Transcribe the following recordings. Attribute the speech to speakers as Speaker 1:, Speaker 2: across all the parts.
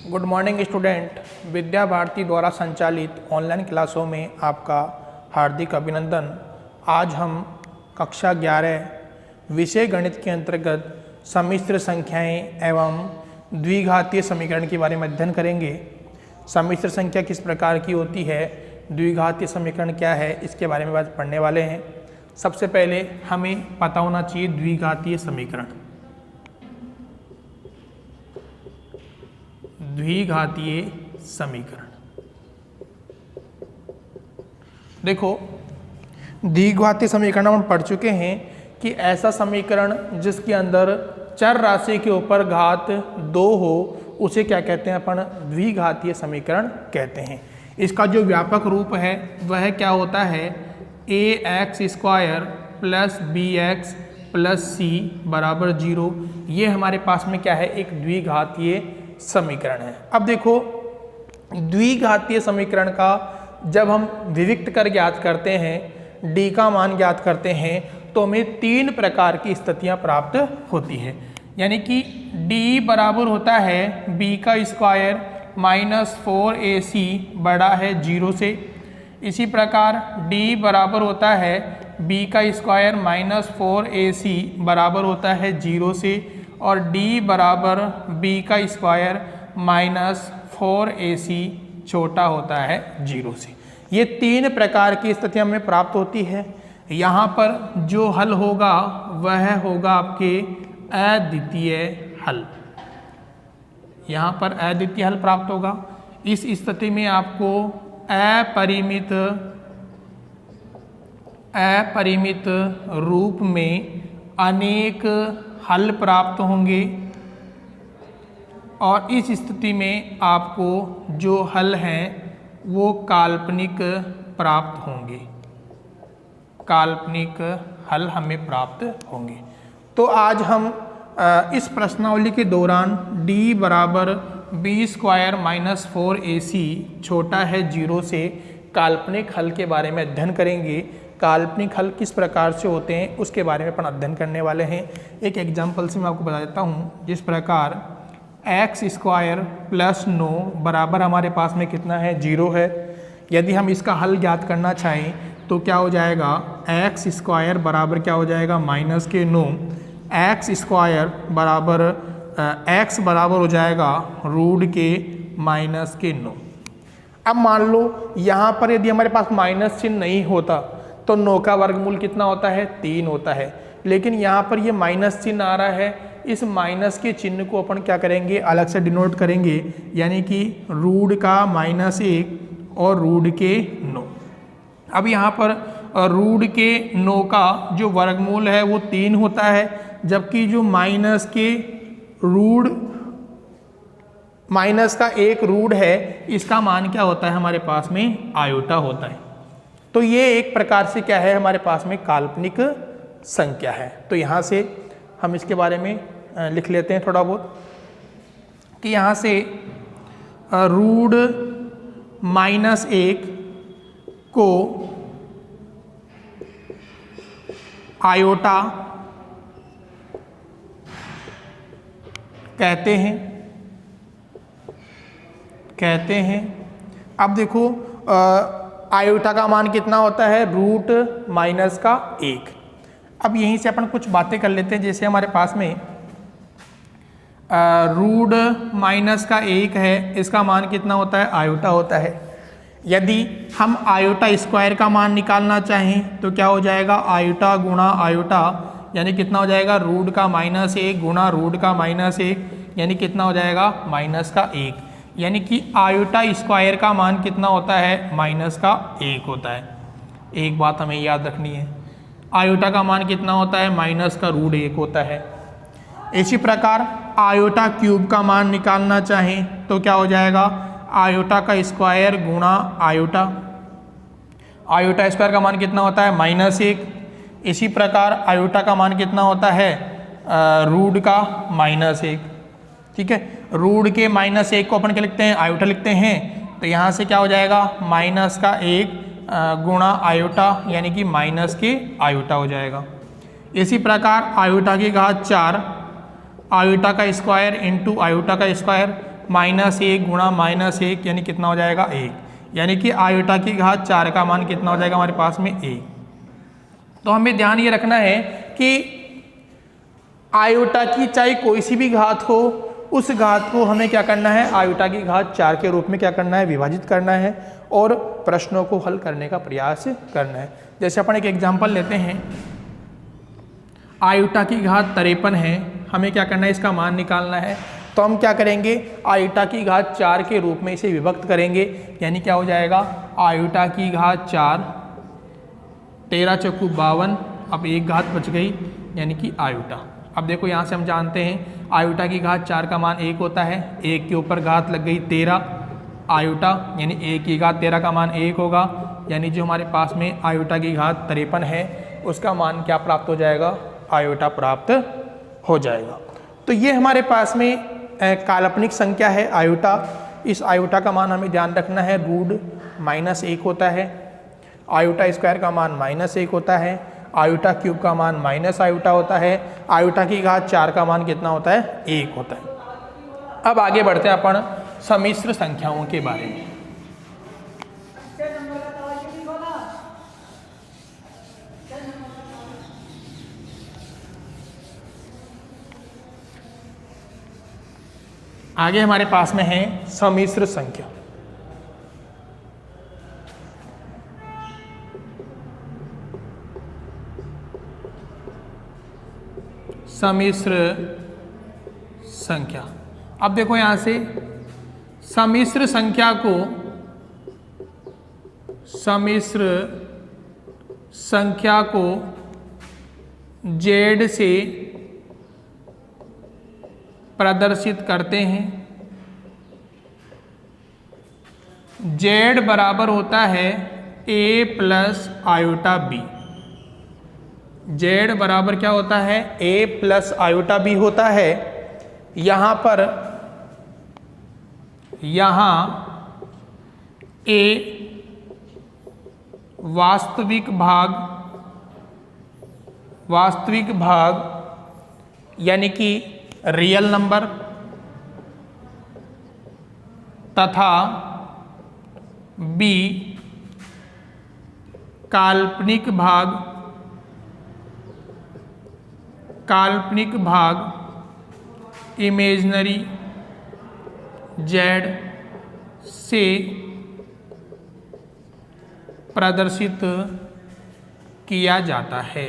Speaker 1: Good morning student. Vidya Bharati द्वारा संचालित online क्लासों में आपका हार्दिक अभिनंदन। आज हम कक्षा 11 विषय गणित के अंतर्गत सम्मिश्र संख्याएं एवं द्विघातीय समीकरण के बारे में अध्ययन करेंगे। सम्मिश्र संख्या किस प्रकार की होती है, द्विघातीय समीकरण क्या है, इसके बारे में बात पढ़ने वाले हैं। सबसे पहले हमें पता होना चाहिए द्विघातीय समीकरण। द्विघातीय समीकरण, देखो द्विघातीय समीकरण हम पढ़ चुके हैं कि ऐसा समीकरण जिसके अंदर चर राशि के ऊपर घात 2 हो उसे क्या कहते हैं, अपन द्विघातीय समीकरण कहते हैं। इसका जो व्यापक रूप है वह क्या होता है, ax² plus bx plus c बराबर 0। ये हमारे पास में क्या है, एक द्विघातीय समीकरण है। अब देखो द्विघातीय समीकरण का जब हम विविक्त कर ज्ञात करते हैं, d का मान ज्ञात करते हैं, तो हमें 3 प्रकार की स्थितियां प्राप्त होती है। यानी कि d बराबर होता है b का स्क्वायर माइनस 4ac बड़ा है 0 से। इसी प्रकार d बराबर होता है b का स्क्वायर माइनस 4ac बराबर होता है 0 से, और d बराबर b का स्क्वायर माइनस 4ac छोटा होता है 0 से। ये 3 प्रकार की स्थितियां हमें प्राप्त होती है। यहाँ पर जो हल होगा वह होगा आपके अद्वितीय हल। यहाँ पर अद्वितीय हल प्राप्त होगा। इस स्थिति में आपको अपरिमित रूप में अनेक हल प्राप्त होंगे, और इस स्थिति में आपको जो हल हैं वो काल्पनिक प्राप्त होंगे। काल्पनिक हल हमें प्राप्त होंगे। तो आज हम इस प्रश्नावली के दौरान d बराबर b² माइनस 4ac छोटा है 0 से काल्पनिक हल के बारे में अध्ययन करेंगे। काल्पनिक हल किस प्रकार से होते हैं उसके बारे में अपन अध्ययन करने वाले हैं। एक एग्जाम्पल से मैं आपको बता देता हूँ। जिस प्रकार x² प्लस 9 बराबर हमारे पास में कितना है, 0 है। यदि हम इसका हल ज्ञात करना चाहें तो क्या हो जाएगा, x² बराबर क्या हो जाएगा, माइनस के 9। x² बराबर x बराबर हो जाएगा रूट के माइनस के 9। अब मान लो यहाँ पर यदि हमारे पास माइनस चिन्ह नहीं होता तो 9 का वर्गमूल कितना होता है, 3 होता है। लेकिन यहाँ पर ये माइनस चिन्ह आ रहा है। इस माइनस के चिन्ह को अपन क्या करेंगे, अलग से डिनोट करेंगे, यानी कि रूट का -1 और रूट के 9। अब यहाँ पर रूट के 9 का जो वर्गमूल है वो 3 होता है, जबकि जो माइनस का 1 रूट है इसका मान क्या होता है, हमारे पास में आयोटा होता है। तो ये एक प्रकार से क्या है, हमारे पास में काल्पनिक संख्या है। तो यहाँ से हम इसके बारे में लिख लेते हैं थोड़ा बहुत कि यहाँ से रूट -1 को आयोटा कहते हैं। अब देखो आयोटा का मान कितना होता है, रूट माइनस का 1। अब यहीं से अपन कुछ बातें कर लेते हैं। जैसे हमारे पास में रूट माइनस का 1 है, इसका मान कितना होता है, आयोटा होता है। यदि हम आयोटा स्क्वायर का मान निकालना चाहें तो क्या हो जाएगा, आयोटा गुणा आयोटा, यानी कितना हो जाएगा, रूट का -1 गुणा रूट का -1, यानी कितना हो जाएगा, माइनस का 1। यानी कि आयोटा स्क्वायर का मान कितना होता है, माइनस का 1 होता है। एक बात हमें याद रखनी है, आयोटा का मान कितना होता है, माइनस का रूट 1 होता है। इसी प्रकार आयोटा क्यूब का मान निकालना चाहें तो क्या हो जाएगा, आयोटा का स्क्वायर गुणा आयोटा। आयोटा स्क्वायर का मान कितना होता है, -1। इसी प्रकार आयोटा का मान कितना होता है, रूट का -1। ठीक है, रूट के -1 को अपन क्या लिखते हैं, आयोटा लिखते हैं। तो यहाँ से क्या हो जाएगा, माइनस का 1 गुणा आयोटा, यानी कि माइनस के आयोटा हो जाएगा। इसी प्रकार आयोटा की घात 4, आयोटा का स्क्वायर इंटू आयोटा का स्क्वायर, -1 गुणा -1 यानी कितना हो जाएगा 1, यानी कि आयोटा की घात 4 का मान कितना हो जाएगा हमारे पास में 1। तो हमें ध्यान ये रखना है कि आयोटा की चाहे कोई सी भी घात हो, उस घात को हमें क्या करना है, आयोटा की घात 4 के रूप में क्या करना है, विभाजित करना है और प्रश्नों को हल करने का प्रयास करना है। जैसे अपन एक एग्जाम्पल लेते हैं, आयोटा की घात 53 है, हमें क्या करना है, इसका मान निकालना है। तो हम क्या करेंगे, आयोटा की घात 4 के रूप में इसे विभक्त करेंगे, यानी क्या हो जाएगा, आयोटा की घात 4, 13 चौकू 52, अब एक घात बच गई यानी कि आयोटा। अब देखो यहाँ से हम जानते हैं आयोटा की घात 4 का मान 1 होता है, 1 के ऊपर घात लग गई 13 आयोटा, यानी 1 की घात 13 का मान 1 होगा, यानी जो हमारे पास में आयोटा की घात 53 है उसका मान क्या प्राप्त हो जाएगा, आयोटा प्राप्त हो जाएगा। तो ये हमारे पास में काल्पनिक संख्या है आयोटा। इस आयोटा का मान हमें ध्यान रखना है, रूट -1 होता है, आयोटा स्क्वायर का मान -1 होता है, आयोटा क्यूब का मान माइनस आयोटा होता है, आयोटा की घात 4 का मान कितना होता है, 1 होता है। अब आगे बढ़ते हैं अपन सम्मिश्र संख्याओं के बारे में। आगे हमारे पास में है सम्मिश्र संख्या। सम्मिश्र संख्या, अब देखो यहां से सम्मिश्र संख्या को जेड से प्रदर्शित करते हैं। जेड बराबर होता है a plus iota b। Z बराबर क्या होता है, a प्लस आयोटा b होता है। यहाँ पर a वास्तविक भाग यानी कि रियल नंबर तथा b काल्पनिक भाग इमेजिनरी जेड से प्रदर्शित किया जाता है,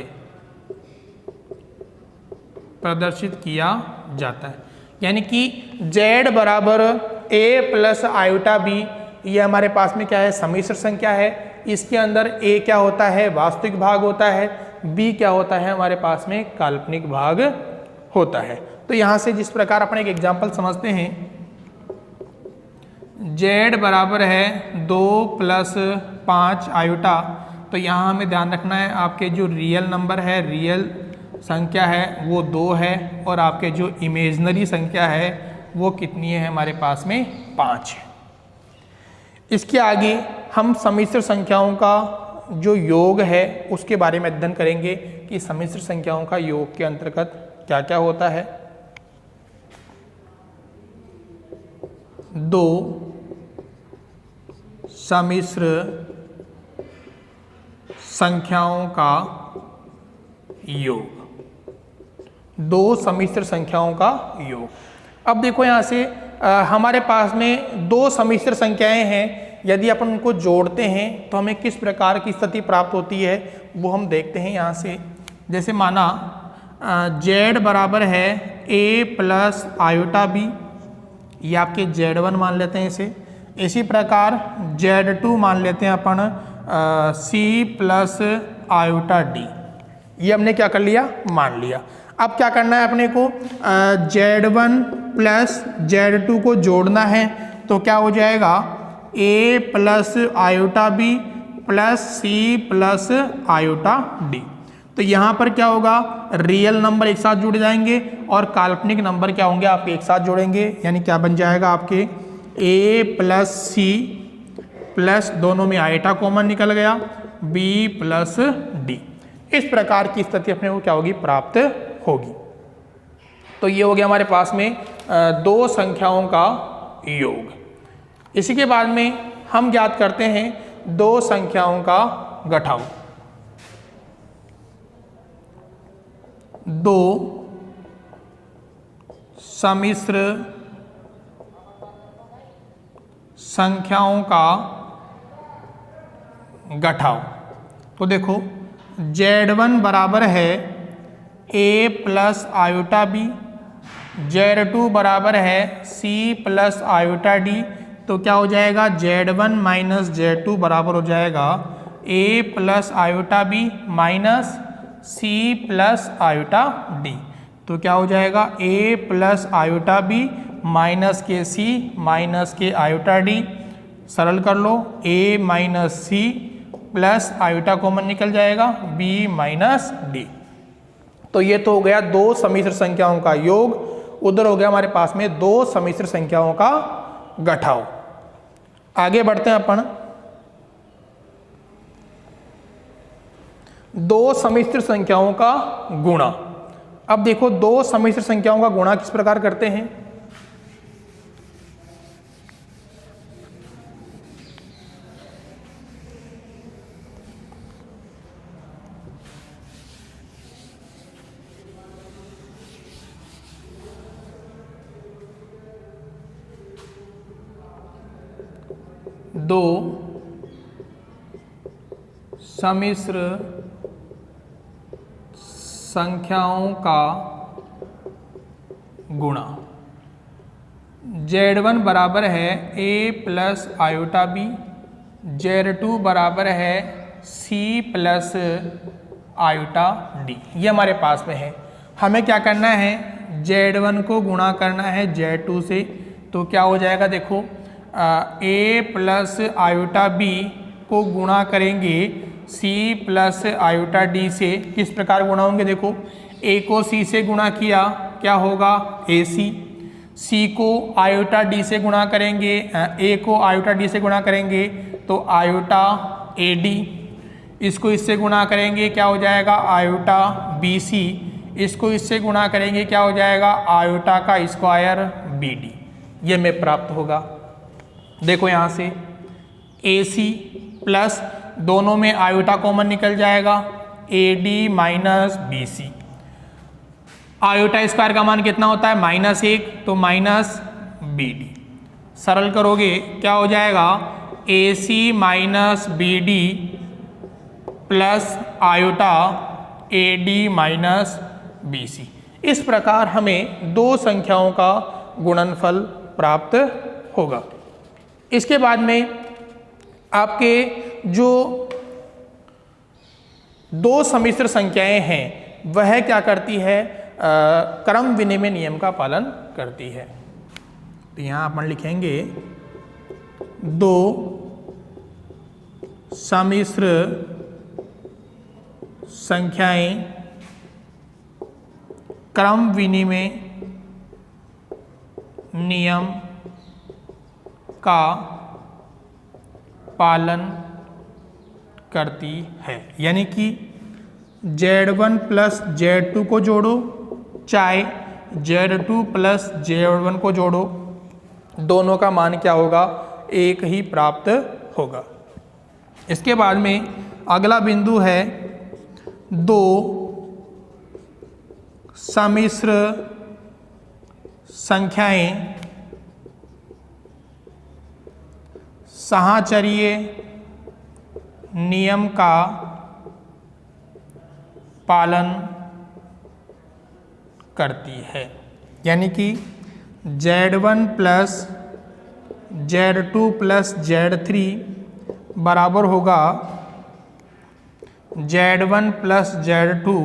Speaker 1: यानी कि जेड बराबर a प्लस आयोटा b, ये हमारे पास में क्या है, सम्मिश्र संख्या है। इसके अंदर a क्या होता है, वास्तविक भाग होता है, b क्या होता है, हमारे पास में काल्पनिक भाग होता है। तो यहाँ से जिस प्रकार अपन एक एग्जाम्पल समझते हैं, जेड बराबर है 2 प्लस 5 आयोटा, तो यहाँ हमें ध्यान रखना है आपके जो रियल नंबर है, रियल संख्या है वो 2 है, और आपके जो इमेजिनरी संख्या है वो कितनी है, हमारे पास में 5 है। इसके आगे हम सम्मिश्र संख्याओं का जो योग है उसके बारे में अध्ययन करेंगे कि सम्मिश्र संख्याओं का योग के अंतर्गत क्या क्या होता है। 2 सम्मिश्र संख्याओं का योग, 2 सम्मिश्र संख्याओं का योग। अब देखो यहाँ से हमारे पास में 2 सम्मिश्र संख्याएं हैं, यदि अपन उनको जोड़ते हैं तो हमें किस प्रकार की स्थिति प्राप्त होती है वो हम देखते हैं यहाँ से। जैसे माना जेड बराबर है a प्लस आयोटा b, ये आपके Z1 मान लेते हैं इसे। इसी प्रकार Z2 मान लेते हैं अपन c प्लस आयोटा d, ये हमने क्या कर लिया, मान लिया। अब क्या करना है अपने को, Z1 प्लस Z2 को जोड़ना है, तो क्या हो जाएगा, a plus iota b plus c plus iota d। तो यहाँ पर क्या होगा, रियल नंबर एक साथ जुड़ जाएंगे और काल्पनिक नंबर क्या होंगे, आपके एक साथ जोड़ेंगे, यानी क्या बन जाएगा आपके a प्लस c प्लस दोनों में आयोटा कॉमन निकल गया b प्लस d। इस प्रकार की स्थिति अपने को क्या होगी, प्राप्त होगी। तो ये हो गया हमारे पास में 2 संख्याओं का योग। इसी के बाद में हम ज्ञात करते हैं दो संख्याओं का घटाव। दो सम्मिश्र संख्याओं का घटाव। तो देखो Z1 बराबर है a plus iota B, Z2 बराबर है c प्लस आयोटा डी। तो क्या हो जाएगा, Z1 माइनस Z2 बराबर हो जाएगा a plus iota B minus c plus iota D. तो क्या हो जाएगा, a plus iota B minus के c माइनस के आयोटा डी। सरल कर लो, a minus C plus iota common निकल जाएगा, b माइनस डी। तो ये तो हो गया दो सम्मिश्र संख्याओं का योग, उधर हो गया हमारे पास में दो सम्मिश्र संख्याओं का घटाव। आगे बढ़ते हैं अपन, दो सम्मिश्र संख्याओं का गुणा। अब देखो दो सम्मिश्र संख्याओं का गुणा किस प्रकार करते हैं। दो सम्मिश्र संख्याओं का गुणा। Z1 बराबर है a plus iota B, Z2 बराबर है c प्लस आयोटा डी। ये हमारे पास में है। हमें क्या करना है, Z1 को गुणा करना है Z2 से। तो क्या हो जाएगा, देखो a प्लस आयोटा बी को गुणा करेंगे c प्लस आयोटा डी से। किस प्रकार गुणा होंगे, देखो a को c से गुणा किया, क्या होगा ac, c को आयोटा डी से गुणा करेंगे, a को आयोटा डी से गुणा करेंगे तो आयोटा ad, इसको इससे गुणा करेंगे क्या हो जाएगा आयोटा bc, इसको इससे गुणा करेंगे क्या हो जाएगा आयोटा का स्क्वायर bd। ये में प्राप्त होगा। देखो यहाँ से AC प्लस दोनों में आयोटा कॉमन निकल जाएगा, AD minus BC। Iota square का मान कितना होता है -1, तो माइनस BD। सरल करोगे क्या हो जाएगा AC minus BD plus iota AD minus BC। इस प्रकार हमें दो संख्याओं का गुणनफल प्राप्त होगा। इसके बाद में आपके जो दो सम्मिश्र संख्याएं हैं वह क्या करती है, क्रम विनिमय नियम का पालन करती है। तो यहाँ अपन लिखेंगे दो सम्मिश्र संख्याएं क्रम विनिमय नियम का पालन करती है। यानी कि Z1 प्लस Z2 को जोड़ो, चाहे Z2 प्लस Z1 को जोड़ो, दोनों का मान क्या होगा, एक ही प्राप्त होगा। इसके बाद में अगला बिंदु है दो सम्मिश्र संख्याएं साहचर्य नियम का पालन करती है। यानी कि Z1 plus Z2 plus Z3 बराबर होगा Z1 plus Z2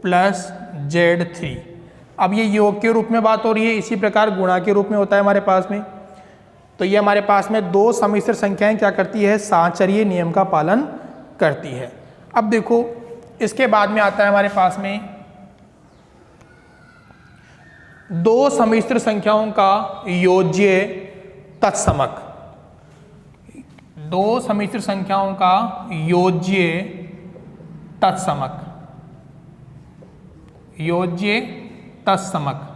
Speaker 1: plus Z3। अब ये योग के रूप में बात हो रही है, इसी प्रकार गुणा के रूप में होता है हमारे पास में। तो ये हमारे पास में दो सम्मिश्र संख्याएं क्या करती है, साहचर्य नियम का पालन करती है। अब देखो इसके बाद में आता है हमारे पास में दो सम्मिश्र संख्याओं का योज्य तत्समक। दो सम्मिश्र संख्याओं का योज्य तत्समक, योज्य तत्समक।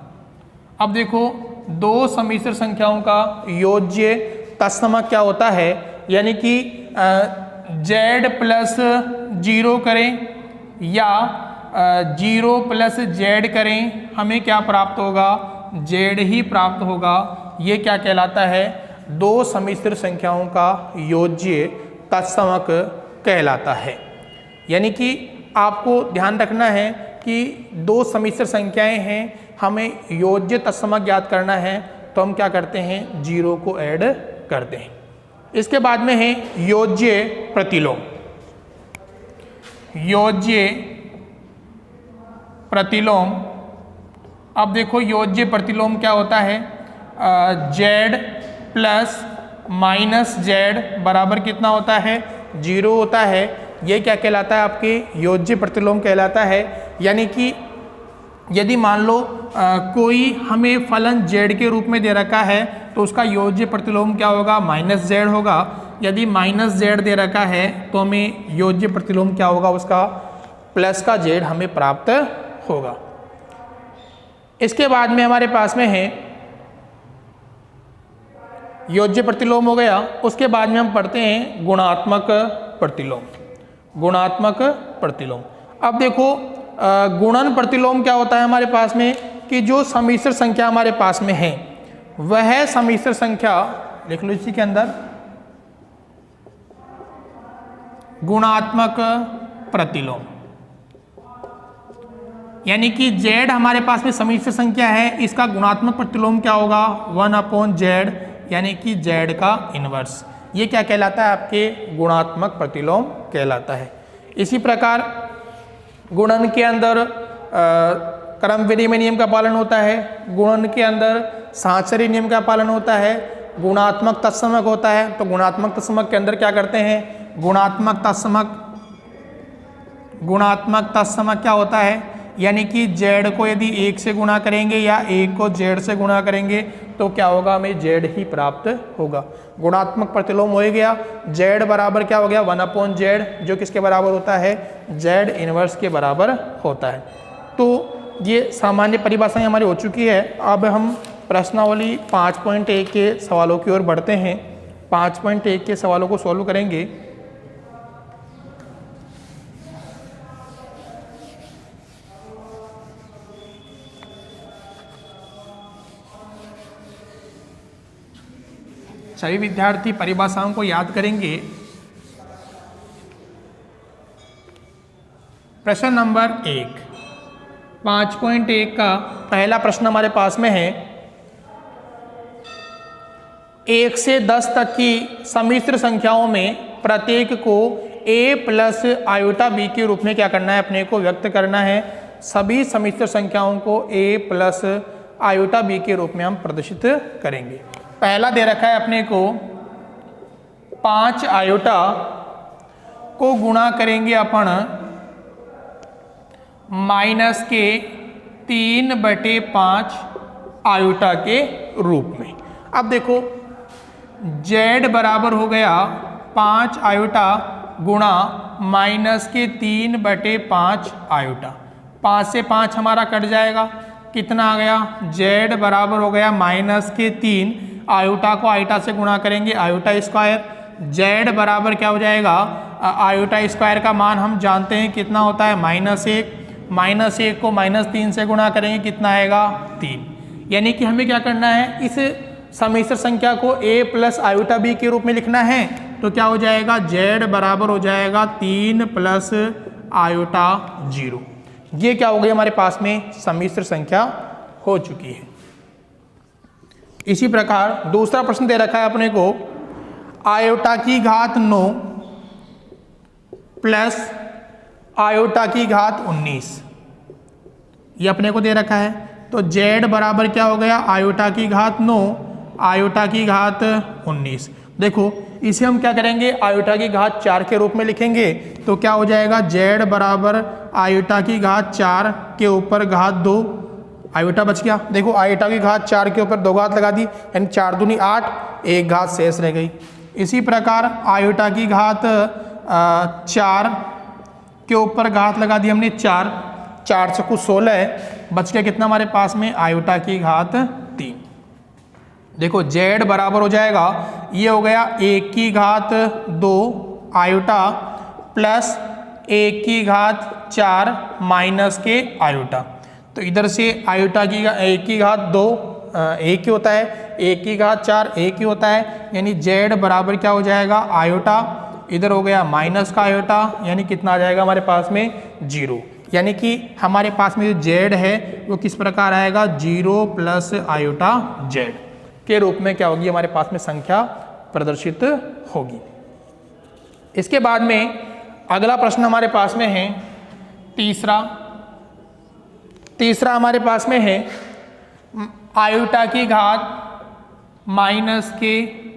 Speaker 1: अब देखो दो सम्मिश्र संख्याओं का योज्य तत्समक क्या होता है, यानी कि z प्लस 0 करें या 0 प्लस z करें, हमें क्या प्राप्त होगा, z ही प्राप्त होगा। ये क्या कहलाता है, दो सम्मिश्र संख्याओं का योज्य तत्समक कहलाता है। यानी कि आपको ध्यान रखना है कि दो सम्मिश्र संख्याएं हैं, हमें योज्य तत्समक ज्ञात करना है, तो हम क्या करते हैं, 0 को ऐड करते हैं। इसके बाद में है योज्य प्रतिलोम। योज्य प्रतिलोम, अब देखो योज्य प्रतिलोम क्या होता है, z प्लस माइनस z बराबर कितना होता है, 0 होता है। ये क्या कहलाता है, आपके योज्य प्रतिलोम कहलाता है। यानी कि यदि मान लो कोई हमें फलन z के रूप में दे रखा है, तो उसका योज्य प्रतिलोम क्या होगा, माइनस z होगा। यदि माइनस z दे रखा है तो हमें योज्य प्रतिलोम क्या होगा, उसका प्लस का z हमें प्राप्त होगा। इसके बाद में हमारे पास में है योज्य प्रतिलोम हो गया। उसके बाद में हम पढ़ते हैं गुणात्मक प्रतिलोम। गुणात्मक प्रतिलोम, अब देखो गुणन प्रतिलोम क्या होता है हमारे पास में, कि जो सम्मिश्र संख्या हमारे पास में है वह सम्मिश्र संख्या, लिख लो इसी के अंदर, गुणात्मक प्रतिलोम। यानी कि z हमारे पास में सम्मिश्र संख्या है, इसका गुणात्मक प्रतिलोम क्या होगा, 1/z, यानी कि z का इनवर्स। ये क्या कहलाता है, आपके गुणात्मक प्रतिलोम कहलाता है। इसी प्रकार गुणन के अंदर क्रम विनिमय नियम का पालन होता है, गुणन के अंदर साहचर्य नियम का पालन होता है, गुणात्मक तत्समक होता है। तो गुणात्मक तत्समक के अंदर क्या करते हैं, गुणात्मक तत्समक क्या होता है, यानी कि z को यदि 1 से गुणा करेंगे या 1 को z से गुणा करेंगे तो क्या होगा, हमें z ही प्राप्त होगा। गुणात्मक प्रतिलोम हो गया, z बराबर क्या हो गया, 1/z, जो किसके बराबर होता है, z इनवर्स के बराबर होता है। तो ये सामान्य परिभाषाएं हमारी हो चुकी है। अब हम प्रश्नावली 5.1 के सवालों की ओर बढ़ते हैं। 5.1 के सवालों को सॉल्व करेंगे। सभी विद्यार्थी परिभाषाओं को याद करेंगे। प्रश्न नंबर 1, 5.1 का पहला प्रश्न हमारे पास में है, 1 से 10 तक की सम्मिश्र संख्याओं में प्रत्येक को a प्लस आयोटा b के रूप में क्या करना है, अपने को व्यक्त करना है। सभी सम्मिश्र संख्याओं को a प्लस आयोटा b के रूप में हम प्रदर्शित करेंगे। पहला दे रखा है अपने को 5 आयोटा को गुणा करेंगे अपन माइनस के 3/5 आयोटा के रूप में। अब देखो z बराबर हो गया 5 आयोटा गुणा माइनस के 3/5 आयोटा। 5 से 5 हमारा कट जाएगा, कितना आ गया, z बराबर हो गया माइनस के 3, आयोटा को आयोटा से गुणा करेंगे आयोटा स्क्वायर, z बराबर क्या हो जाएगा, आयोटा स्क्वायर का मान हम जानते हैं कितना होता है, -1, -1 को -3 से गुणा करेंगे कितना आएगा, 3। यानी कि हमें क्या करना है, इस सम्मिश्र संख्या को a प्लस आयोटा b के रूप में लिखना है। तो क्या हो जाएगा, z बराबर हो जाएगा 3 प्लस आयोटा 0। ये क्या हो गई हमारे पास में सम्मिश्र संख्या हो चुकी है। इसी प्रकार दूसरा प्रश्न दे रखा है अपने को, आयोटा की घात 9 प्लस आयोटा की घात 19, ये अपने को दे रखा है। तो z बराबर क्या हो गया, आयोटा की घात 9 आयोटा की घात 19। देखो इसे हम क्या करेंगे, आयोटा की घात 4 के रूप में लिखेंगे। तो क्या हो जाएगा, z बराबर आयोटा की घात 4 के ऊपर घात 2, आयोटा बच गया। देखो आयोटा की घात 4 के ऊपर 2 घात लगा दी, यानी 4 दूनी 8, 1 घात शेष रह गई। इसी प्रकार आयोटा की घात 4 के ऊपर घात लगा दी हमने 4, 4 से कुछ 16 है, बच गया कितना हमारे पास में, आयोटा की घात 3। देखो z बराबर हो जाएगा, ये हो गया 1 की घात 2 आयोटा प्लस 1 की घात 4 माइनस के आयोटा। तो इधर से आयोटा की 1 की घात 2 1 ही होता है, 1 की घात 4 1 ही होता है, यानी z बराबर क्या हो जाएगा आयोटा, इधर हो गया माइनस का आयोटा, यानी कितना आ जाएगा हमारे पास में 0। यानी कि हमारे पास में जो z है वो किस प्रकार आएगा 0 प्लस आयोटा z के रूप में क्या होगी हमारे पास में संख्या प्रदर्शित होगी। इसके बाद में अगला प्रश्न हमारे पास में है तीसरा हमारे पास में है आयोटा की घात माइनस के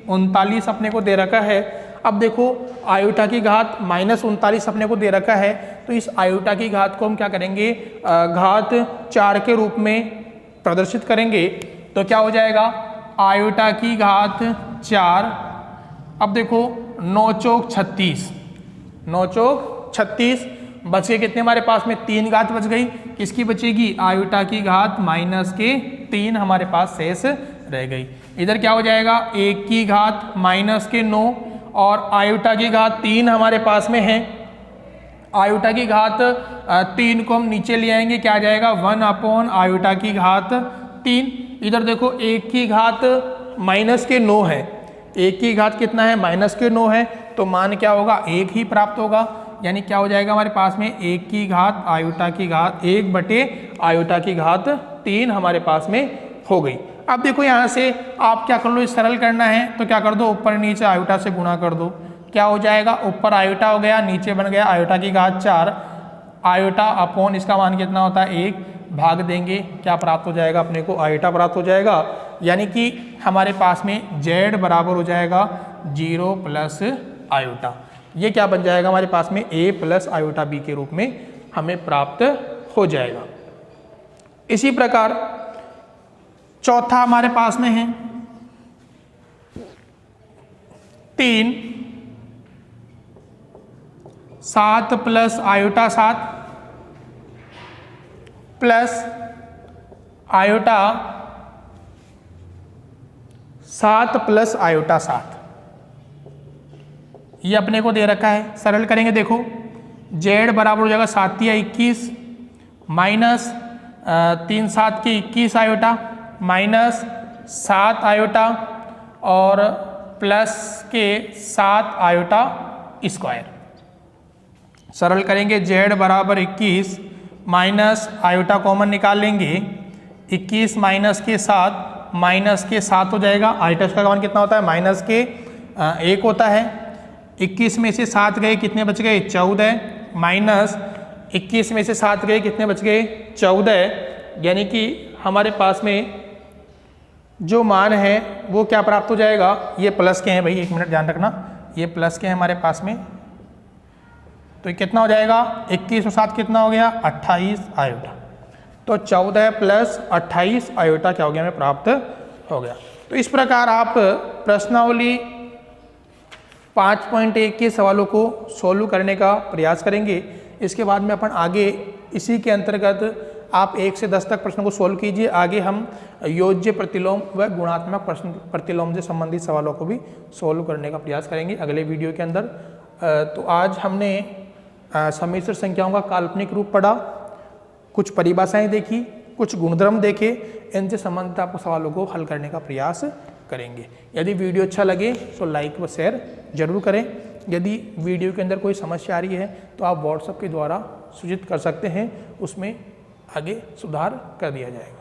Speaker 1: 39 अपने को दे रखा है। अब देखो आयोटा की घात माइनस 39 अपने को दे रखा है, तो इस आयोटा की घात को हम क्या करेंगे घात 4 के रूप में प्रदर्शित करेंगे। तो क्या हो जाएगा आयोटा की घात 4, अब देखो 9 चौक 36, 9 चौक 36 बच गए कितने हमारे पास में 3 घात बच गई, किसकी बचेगी आयोटा की घात माइनस के 3 हमारे पास शेष रह गई। इधर क्या हो जाएगा 1 की घात माइनस के 9 और आयोटा की घात 3 हमारे पास में है। आयोटा की घात 3 को हम नीचे ले आएंगे, क्या आ जाएगा 1 अपॉन आयोटा की घात 3। इधर देखो 1 की घात माइनस के 9 है, 1 की घात कितना है माइनस के 9 है, तो मान क्या होगा 1 ही प्राप्त होगा। यानी क्या हो जाएगा हमारे पास में 1 की घात आयोटा की घात 1 बटे आयोटा की घात 3 हमारे पास में हो गई। अब देखो यहाँ से आप क्या कर लो, इस सरल करना है तो क्या कर दो ऊपर नीचे आयोटा से गुणा कर दो, क्या हो जाएगा ऊपर आयोटा हो गया नीचे बन गया आयोटा की घात 4, आयोटा अपॉन इसका मान कितना होता है 1, भाग देंगे क्या प्राप्त हो जाएगा अपने को आयोटा प्राप्त हो जाएगा। यानी कि हमारे पास में z बराबर हो जाएगा 0 प्लस आयोटा, ये क्या बन जाएगा हमारे पास में a प्लस आयोटा b के रूप में हमें प्राप्त हो जाएगा। इसी प्रकार चौथा हमारे पास में है 3 7 plus iota 7 plus iota 7 plus iota 7, ये अपने को दे रखा है। सरल करेंगे देखो z बराबर हो जाएगा 7 या 21 माइनस 3 7 के 21 आयोटा माइनस 7 आयोटा और प्लस के 7 आयोटा स्क्वायर। सरल करेंगे z बराबर 21 माइनस आयोटा कॉमन निकाल लेंगे, 21 माइनस के 7 माइनस के 7 हो जाएगा, आयोटा का मान कितना होता है माइनस के 1 होता है। 21 में से 7 गए कितने बच गए 14 माइनस 21 में से 7 गए कितने बच गए 14, यानी कि हमारे पास में जो मान है वो क्या प्राप्त हो जाएगा, ये प्लस के हैं भाई, 1 मिनट ध्यान रखना, ये प्लस के हैं हमारे पास में, तो ये कितना हो जाएगा 21 और 7 कितना हो गया 28 आयोटा, तो 14 प्लस 28 आयोटा क्या हो गया हमें प्राप्त हो गया। तो इस प्रकार आप प्रश्नावली 5.1 के सवालों को सोल्व करने का प्रयास करेंगे। इसके बाद में अपन आगे इसी के अंतर्गत आप 1 से 10 तक प्रश्नों को सोल्व कीजिए। आगे हम योज्य प्रतिलोम व गुणात्मक प्रश्न प्रतिलोम से संबंधित सवालों को भी सोल्व करने का प्रयास करेंगे अगले वीडियो के अंदर। तो आज हमने सम्मिश्र संख्याओं का काल्पनिक रूप पढ़ा, कुछ परिभाषाएं देखी, कुछ गुणधर्म देखे, इनसे संबंधित आपको सवालों को हल करने का प्रयास करेंगे। यदि वीडियो अच्छा लगे तो लाइक व शेयर जरूर करें। यदि वीडियो के अंदर कोई समस्या आ रही है तो आप व्हाट्सएप के द्वारा सूचित कर सकते हैं, उसमें आगे सुधार कर दिया जाएगा।